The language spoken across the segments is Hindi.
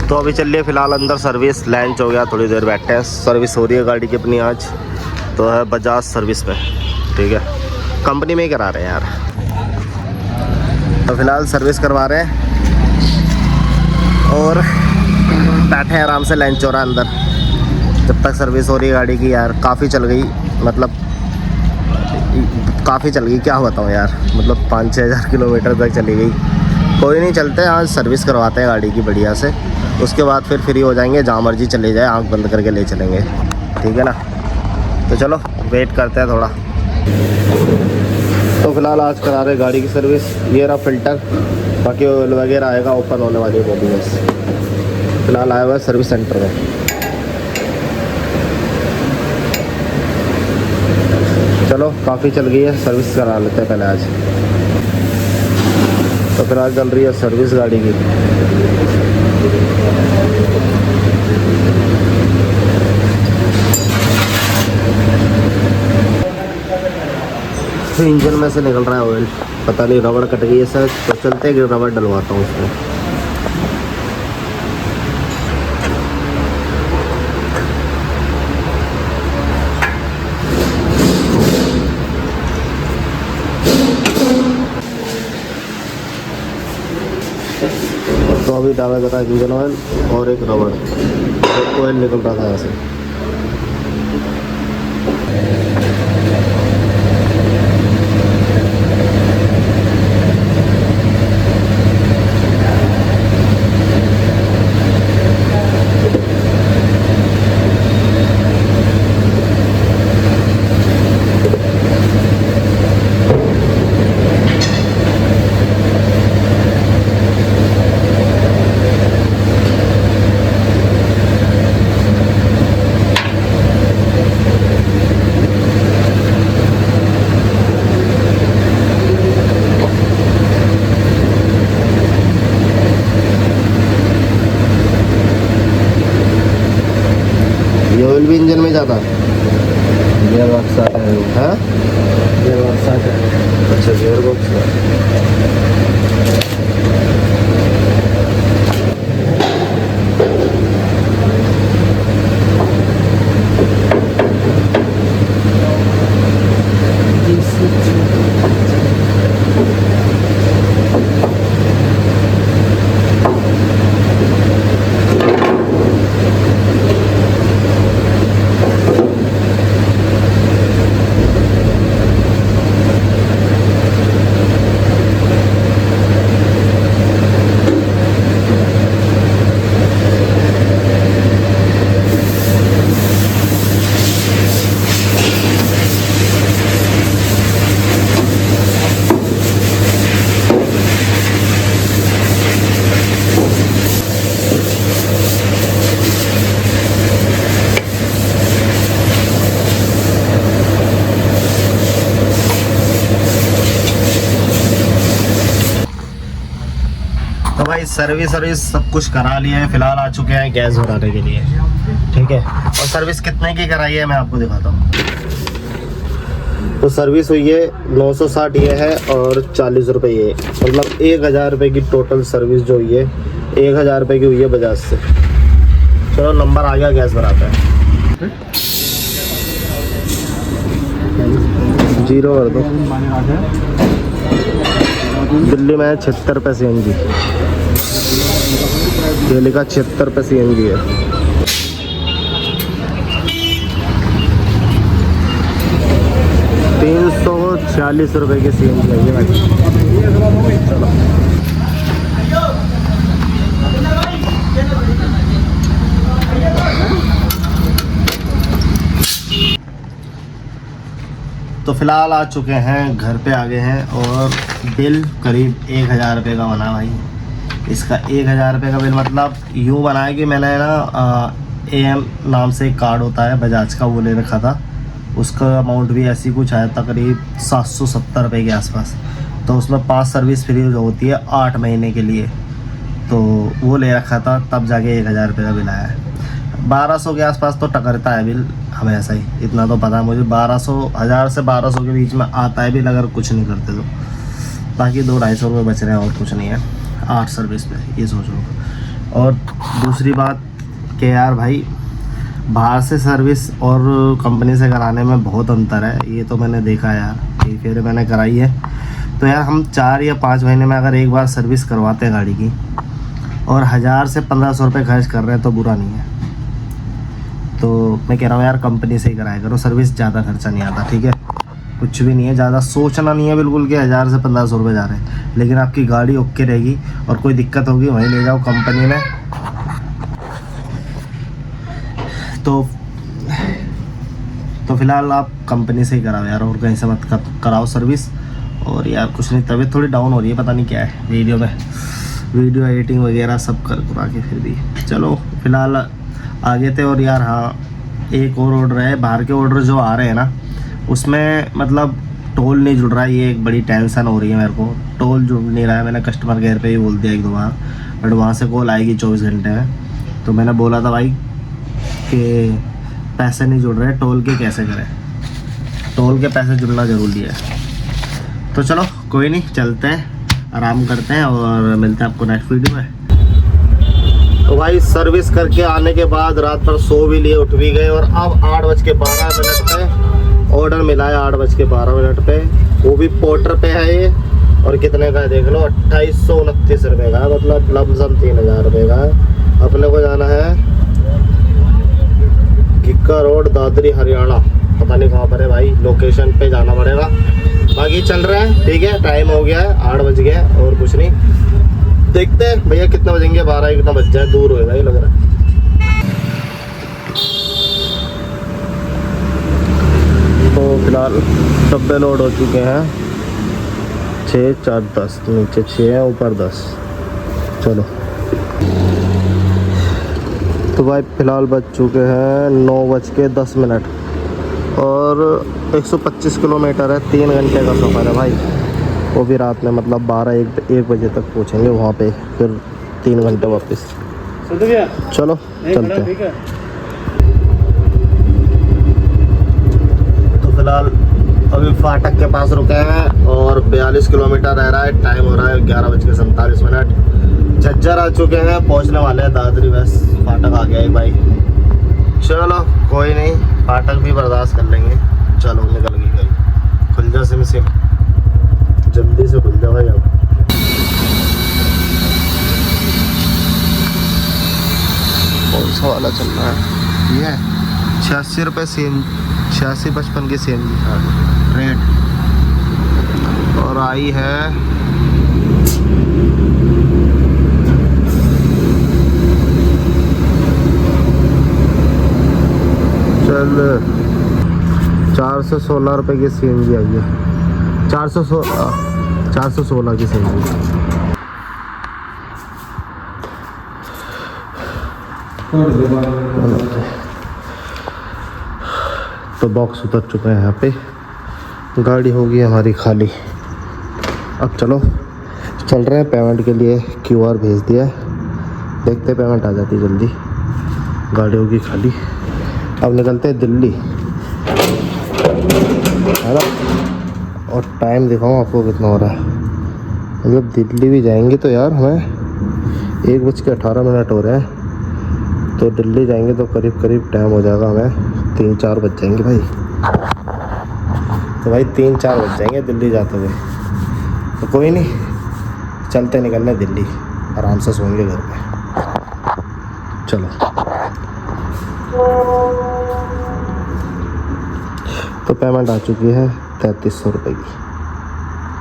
तो अभी चल रही है फ़िलहाल अंदर सर्विस, लंच हो गया, थोड़ी देर बैठे हैं। सर्विस हो रही है गाड़ी की अपनी आज, तो है बजाज सर्विस पे, ठीक है, कंपनी में ही करा रहे हैं यार। तो फ़िलहाल सर्विस करवा रहे हैं और बैठे हैं आराम से, लंच हो रहा है अंदर जब तक सर्विस हो रही है गाड़ी की। यार काफ़ी चल गई, मतलब काफ़ी चल गई, क्या बताऊँ यार, मतलब 5-6 हज़ार किलोमीटर तक चली गई। कोई नहीं, चलते हैं आज सर्विस करवाते हैं गाड़ी की बढ़िया से, उसके बाद फिर फ्री हो जाएंगे, जहाँ मर्जी चले जाए, आंख बंद करके ले चलेंगे, ठीक है ना। तो चलो वेट करते हैं थोड़ा। तो फिलहाल आज करा रहे गाड़ी की सर्विस। ये रहा फ़िल्टर, बाकी ऑयल वगैरह आएगा, ओपन होने वाली है बॉडी बस। फिलहाल आया हुआ है सर्विस सेंटर में। चलो काफ़ी चल गई है, सर्विस करा लेते हैं पहले आज। तो फिलहाल चल रही है सर्विस गाड़ी की। तो इंजन में से निकल रहा है ऑयल, पता नहीं रबड़ कट गई है सर, तो चलते कि रबड़ डलवाता हूँ उसमें। तो अभी डाला जा रहा है इंजन ऑयल और एक रबड़, तो ऑयल निकल रहा था यहाँ से। ऑयल भी इंजन में जाता है, गियर बॉक्स आता है, हाँ गियर बॉक्स आता है। अच्छा गियर बॉक्स तो भाई सर्विस सब कुछ करा लिया है। फिलहाल आ चुके हैं गैस भराने के लिए, ठीक है। और सर्विस कितने की कराई है मैं आपको दिखाता हूँ। तो सर्विस हुई है 960 ये है और 40 रुपये ये, मतलब 1000 रुपये की टोटल सर्विस जो हुई है, 1000 रुपये की हुई है बजाज से। चलो नंबर आ गया, गैस भराता है। 0 कर दो। दिल्ली में 76 रुपये CNG, ये लिखा 76 रुपये CNG है। ₹346 की CNG है ये भाई। चलो तो फिलहाल आ चुके हैं, घर पे आ गए हैं और बिल करीब 1000 रुपये का बना भाई। इसका 1000 रुपये का बिल मतलब यूँ बना है कि मैंने ना AM नाम से एक कार्ड होता है बजाज का, वो ले रखा था। उसका अमाउंट भी ऐसी कुछ आया था, करीब 770 रुपये के आसपास। तो उसमें 5 सर्विस फ्री जो होती है 8 महीने के लिए, तो वो ले रखा था, तब जाके 1000 रुपये का बिल आया है। 1200 के आसपास तो टकरता है बिल हमेशा ही, इतना तो पता है मुझे। 1000 से 1200 के बीच में आता है बिल, अगर कुछ नहीं करते तो। बाकी 200-250 रुपये बच रहे हैं और कुछ नहीं है 8 सर्विस पे, ये सोच लो। और दूसरी बात कि यार भाई बाहर से सर्विस और कंपनी से कराने में बहुत अंतर है, ये तो मैंने देखा यार, कई फेरे मैंने कराई है। तो यार हम 4 या 5 महीने में अगर एक बार सर्विस करवाते हैं गाड़ी की और 1000 से 1500 रुपये खर्च कर रहे हैं तो बुरा नहीं है। तो मैं कह रहा हूँ यार कंपनी से ही कराया करो सर्विस, ज़्यादा खर्चा नहीं आता, ठीक है, कुछ भी नहीं है, ज़्यादा सोचना नहीं है बिल्कुल कि 1000 से 1500 रुपये जा रहे हैं। लेकिन आपकी गाड़ी ओके रहेगी और कोई दिक्कत होगी वहीं ले जाओ कंपनी में। तो फिलहाल आप कंपनी से ही कराओ यार, और कहीं से मत कराओ सर्विस। और यार कुछ नहीं, तबीयत थोड़ी डाउन हो रही है, पता नहीं क्या है, वीडियो एडिटिंग वगैरह सब कर के फिर भी चलो फिलहाल आगे थे। और यार हाँ, एक और ऑर्डर है, बाहर के ऑर्डर जो आ रहे हैं ना उसमें मतलब टोल नहीं जुड़ रहा है, ये एक बड़ी टेंशन हो रही है मेरे को, टोल जुड़ नहीं रहा है। मैंने कस्टमर केयर पे ही बोल दिया 1-2 बार, बट वहाँ से कॉल आएगी 24 घंटे में। तो मैंने बोला था भाई कि पैसे नहीं जुड़ रहे, टोल के कैसे करें, टोल के पैसे जुड़ना ज़रूरी है। तो चलो कोई नहीं, चलते हैं, आराम करते हैं और मिलते हैं आपको नेक्स्ट वीडियो में। तो भाई सर्विस करके आने के बाद रात भर सो भी लिए, उठ भी गए, और अब 8:12 पे ऑर्डर मिला है, 8:12 पे, वो भी पोर्टर पे है ये। और कितने का है देख लो, 2829 रुपये का, मतलब लमसम 3000 रुपये का। अपने को जाना है किक्का रोड, दादरी, हरियाणा, पता नहीं कहाँ पर है भाई, लोकेशन पे जाना पड़ेगा। बाकी चल रहा है, ठीक है, टाइम हो गया है, 8 बज गया और कुछ नहीं, देखते हैं भैया कितना बजेंगे, 12 कितना बज जाए, दूर होएगा ये लग रहा है। तो फिलहाल डब्बे लोड हो चुके हैं, 6, 4, 10, नीचे 6 है, ऊपर 10। चलो तो भाई फिलहाल बज चुके हैं 9:10 और 125 किलोमीटर है, 3 घंटे का सफ़र है भाई, वो भी रात में, मतलब 12-1 बजे तक पहुँचेंगे वहाँ पे, फिर 3 घंटे वापस। चलो चलते हैं। तो फिलहाल अभी फाटक के पास रुके हैं और 42 किलोमीटर रह रहा है, टाइम हो रहा है 11:47। झज्जर आ चुके हैं, पहुंचने वाले हैं दादरी, बस फाटक आ गया है भाई। चलो कोई नहीं, फाटक भी बर्दाश्त कर लेंगे। चलो निकल गई गाड़ी, खुल जा सिम, जल्दी से खुल जा भाई। अब कौन सा वाला चल रहा है ये? 86 रुपये सेम, 86-55 की सेम रेट, और आई है चल 416 रुपये की CNG आई है, 416 की CNG। तो बॉक्स उतर चुका है यहाँ पे, गाड़ी होगी हमारी खाली। अब चलो चल रहे हैं पेमेंट के लिए, QR भेज दिया है, देखते पेमेंट आ जाती जल्दी, गाड़ी होगी खाली। अब निकलते हैं दिल्ली, है ना, और टाइम दिखाऊँ आपको कितना हो रहा है। मतलब दिल्ली भी जाएंगे तो यार हमें 1:18 हो रहे हैं, तो दिल्ली जाएंगे तो करीब टाइम हो जाएगा हमें 3-4 बज जाएंगे भाई। तो भाई 3-4 बज जाएंगे दिल्ली जाते हुए। तो कोई नहीं, चलते निकलने दिल्ली, आराम से सोएंगे घर पे। चलो तो पेमेंट आ चुकी है 3300 रुपये की।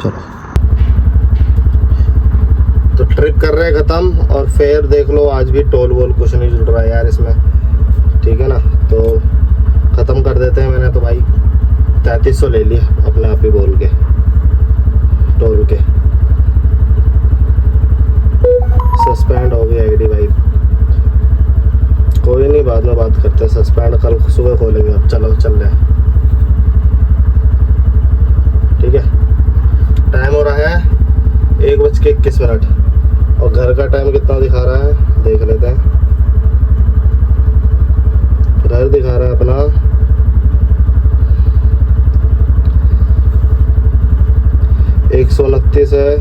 चलो तो ट्रिप कर रहे हैं ख़त्म, और फेयर देख लो, आज भी टोल वोल कुछ नहीं जुड़ रहा है यार इसमें, ठीक है ना। तो ख़त्म कर देते हैं, मैंने तो भाई 3300 ले लिया अपने आप ही बोल के, टोल के। सस्पेंड हो गई आईडी भाई, कोई नहीं, बाद में बात करते हैं, सस्पेंड कल सुबह खोलेंगे। अब चलो चल रहे हैं, ठीक है। टाइम हो रहा है 1:21 और घर का टाइम कितना दिखा रहा है देख लेते हैं। घर दिखा रहा है अपना 129 है,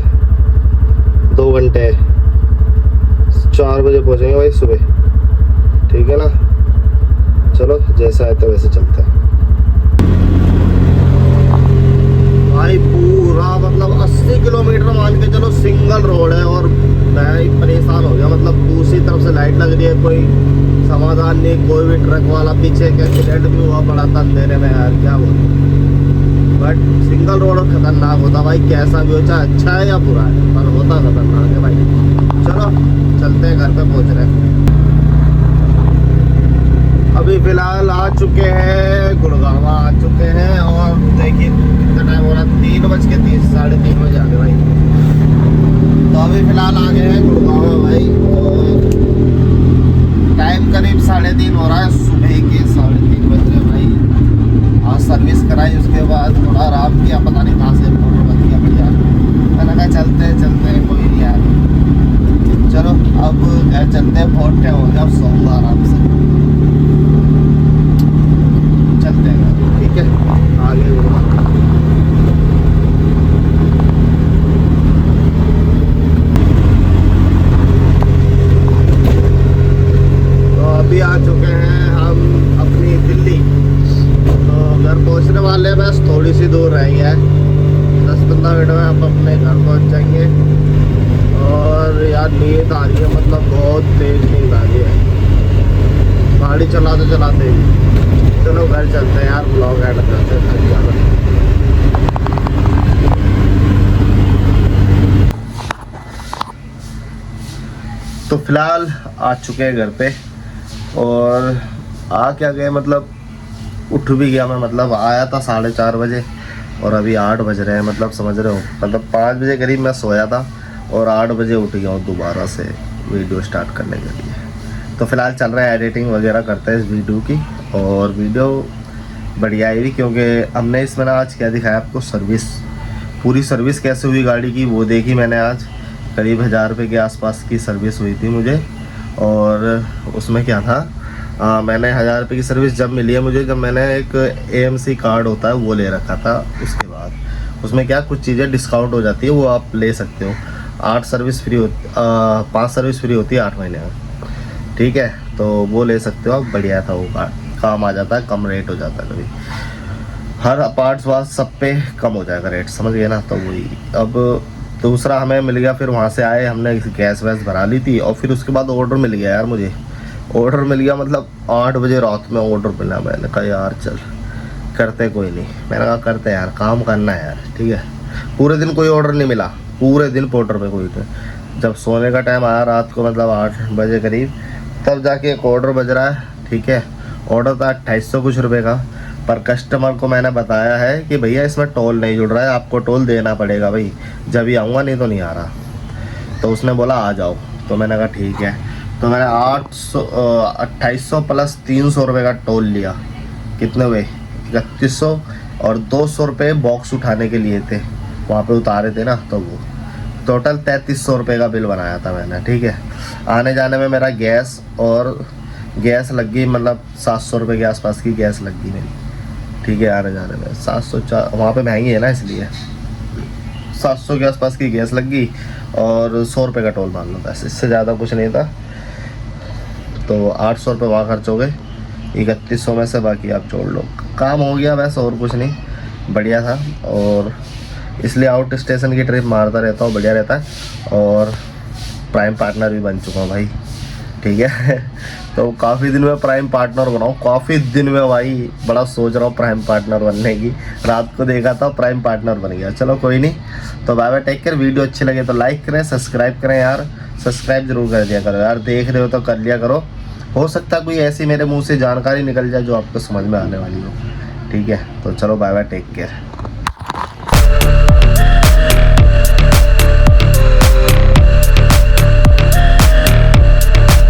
2 घंटे 4 बजे पहुँचेंगे भाई सुबह, ठीक है ना। चलो जैसा है तो वैसे चलते हैं भाई। पूरा मतलब 80 किलोमीटर मान के चलो सिंगल रोड है और मैं परेशान हो गया। मतलब दूसरी तरफ से लाइट लग रही है, कोई समाधान नहीं। कोई भी ट्रक वाला पीछे का एक्सीडेंट भी हुआ पड़ा था अंधेरे में यार, क्या बोलूं। बट सिंगल रोड खतरनाक होता भाई, कैसा भी हो, चाहे अच्छा है या बुरा है, पर होता खतरनाक है भाई। चलो चलते हैं, घर पे पहुंच रहे हैं। अभी फिलहाल आ चुके हैं गुड़गांव, आ चुके हैं। और देखिए कितना टाइम हो रहा है, 3:30 साढ़े 3 बजे आ गए भाई। तो अभी फिलहाल आ गए हैं गुड़गांव भाई, और टाइम करीब 3:30 हो रहा है, सुबह के 3:30 बज रहे भाई। आज सर्विस कराई, उसके बाद थोड़ा आराम किया, पता नहीं कहाँ से मोटर बन गया बढ़िया। मैंने कहा चलते हैं कोई नहीं यार। चलो अब घर चलते हैं, बहुत टाइम हो गया, अब सोऊंगा आराम से। चलते हैं, ठीक है आगे। तो अभी आ चुके हैं हम अपनी दिल्ली। तो घर पहुंचने वाले हैं, बस थोड़ी सी दूर रह गई है, 10-15 मिनट में आप अपने घर पहुंच जाएंगे। और यार नींद आ रही है, मतलब बहुत तेज नींद आ रही है गाड़ी चलाते ही। चलो घर चलते हैं यार, ब्लॉग ऐड करते हैं। तो फिलहाल आ चुके हैं घर पे, और आ क्या गए, मतलब उठ भी गया मैं। मतलब आया था 4:30 बजे और अभी 8 बज रहे हैं, मतलब समझ रहे हो। मतलब 5 बजे करीब मैं सोया था और 8 बजे उठ गया हूँ दोबारा से वीडियो स्टार्ट करने के लिए। तो फिलहाल चल रहा है एडिटिंग वगैरह करते हैं इस वीडियो की, और वीडियो बढ़िया आई, क्योंकि हमने इसमें ना आज क्या दिखाया आपको, सर्विस, पूरी सर्विस कैसे हुई गाड़ी की वो देखी मैंने आज। करीब 1000 रुपये के आसपास की सर्विस हुई थी मुझे। और उसमें क्या था, मैंने 1000 रुपये की सर्विस जब मिली है मुझे, जब मैंने एक AMC कार्ड होता है वो ले रखा था। उसके बाद उसमें क्या कुछ चीज़ें डिस्काउंट हो जाती है, वो आप ले सकते हो। 5 सर्विस फ्री होती है 8 महीने में, ठीक है। तो वो ले सकते हो आप, बढ़िया था वो कार्ड, काम आ जाता है, कम रेट हो जाता है। कभी हर पार्ट्स वार्ट सब पे कम हो जाएगा रेट, समझ गए ना। तो वही अब दूसरा हमें मिल गया, फिर वहाँ से आए, हमने गैस वैस भरा ली थी, और फिर उसके बाद ऑर्डर मिल गया यार मुझे। ऑर्डर मिल गया मतलब 8 बजे रात में ऑर्डर मिला। मैंने कहा यार चल करते, कोई नहीं, मैंने कहा करते यार, काम करना है यार, ठीक है। पूरे दिन कोई ऑर्डर नहीं मिला, पूरे दिन पोर्टर पे कोई नहीं। जब सोने का टाइम आया रात को, मतलब 8 बजे करीब, तब जाके एक ऑर्डर बज रहा है, ठीक है। ऑर्डर था 2800 कुछ रुपये का, पर कस्टमर को मैंने बताया है कि भैया इसमें टोल नहीं जुड़ रहा है, आपको टोल देना पड़ेगा भाई, जब ही आऊँगा, नहीं तो नहीं आ रहा। तो उसने बोला आ जाओ, तो मैंने कहा ठीक है। तो मैंने 2800 प्लस 300 रुपये का टोल लिया। कितने हुए, 3100, और 200 रुपये बॉक्स उठाने के लिए थे, वहाँ पे उतारे थे ना, तो वो टोटल 3300 रुपये का बिल बनाया था मैंने, ठीक है। आने जाने में मेरा गैस लग गई, मतलब 700 रुपये के आसपास की गैस लग गई मेरी, ठीक है। आने जाने में 700, वहाँ पे महंगी है ना, इसलिए 700 के आसपास की गैस लग गई, और 100 रुपये का टोल मान लो, बस इससे ज़्यादा कुछ नहीं था। तो 800 रुपये वहाँ खर्च हो गए, 3100 में से बाकी आप जोड़ लो। काम हो गया बस, और कुछ नहीं, बढ़िया था। और इसलिए आउट स्टेशन की ट्रिप मारता रहता हूँ, बढ़िया रहता है। और प्राइम पार्टनर भी बन चुका हूँ भाई, ठीक है। तो काफ़ी दिन में प्राइम पार्टनर बनाऊँ, काफ़ी दिन में भाई, बड़ा सोच रहा हूँ प्राइम पार्टनर बनने की। रात को देखा था प्राइम पार्टनर बन गया, चलो कोई नहीं। तो bye bye, take care. Video अच्छी लगे तो लाइक करें, सब्सक्राइब करें यार, सब्सक्राइब जरूर कर दिया करो यार, देख रहे हो तो कर लिया करो। हो सकता है कोई ऐसी मेरे मुंह से जानकारी निकल जाए जो आपको समझ में आने वाली हो, ठीक है। तो चलो बाय बाय, टेक केयर।